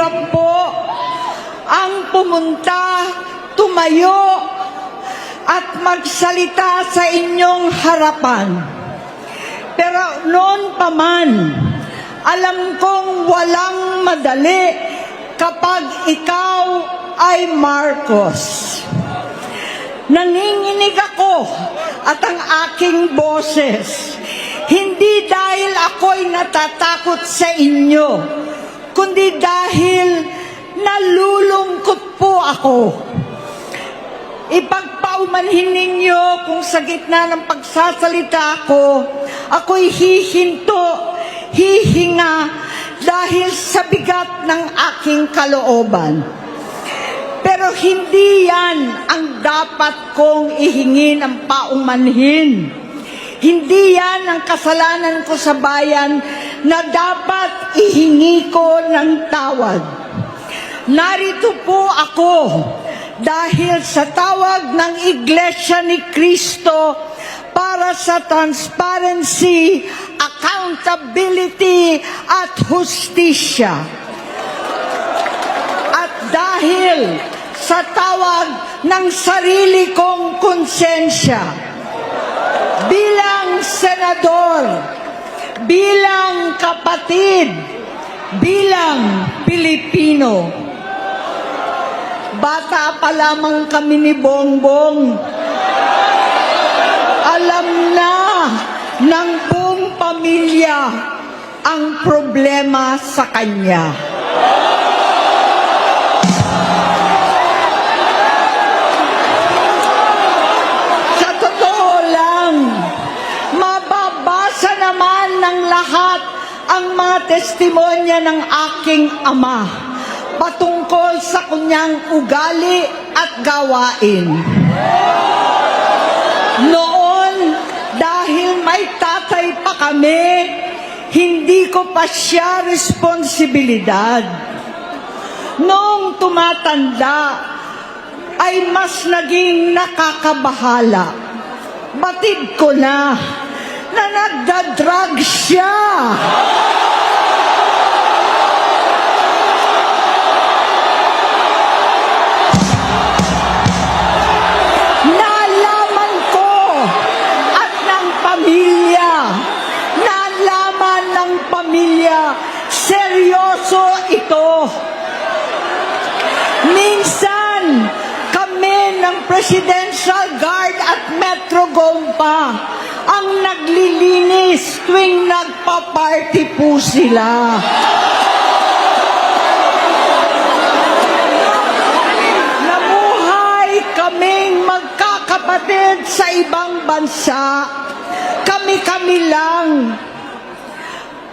mahirap po ang pumunta, tumayo, at magsalita sa inyong harapan. Pero noon pa man, alam kong walang madali kapag ikaw ay Marcos. Nanginginig ako at ang aking boses, hindi dahil ako'y natatakot sa inyo, kundi dahil nalulungkot po ako. Ipagpaumanhin ninyo kung sa gitna ng pagsasalita ko, ako'y hihinto, hihinga dahil sa bigat ng aking kalooban. Pero hindi yan ang dapat kong ihingi ng paumanhin. Hindi yan ang kasalanan ko sa bayan na dapat ihingi ko ng tawad. Narito po ako dahil sa tawag ng Iglesia ni Cristo para sa transparency, accountability at hustisya. At dahil sa tawag ng sarili kong konsensya, bilang senador, bilang kapatid, bilang Pilipino. Bata pa lamang kami ni Bongbong. Alam na ng buong pamilya ang problema sa kanya. Sa totoo lang, mababasa naman ng lahat ang mga testimonya ng aking ama patungkol sa kanyang ugali at gawain. Noon, dahil may tatay pa kami, hindi ko pa siya responsibilidad. Noong tumatanda, ay mas naging nakakabahala. Batid ko na nagdadrag siya. Seryoso ito. Minsan, kami ng Presidential Guard at Metro Gompa ang naglilinis tuwing nagpa-party po sila. Namuhay kaming magkakapatid sa ibang bansa. Kami-kami lang.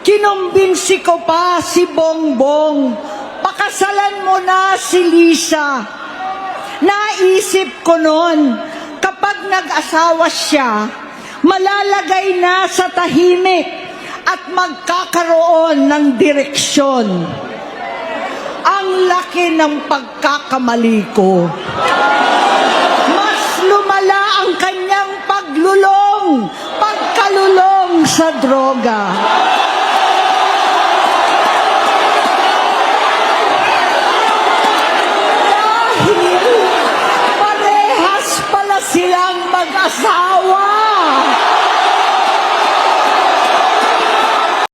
Kinumbinsi ko pa si Bongbong, pakasalan mo na si Lisa. Naisip ko noon, kapag nag-asawa siya, malalagay na sa tahimik at magkakaroon ng direksyon. Ang laki ng pagkakamali ko. Mas lumala ang kanyang pagkalulong sa droga.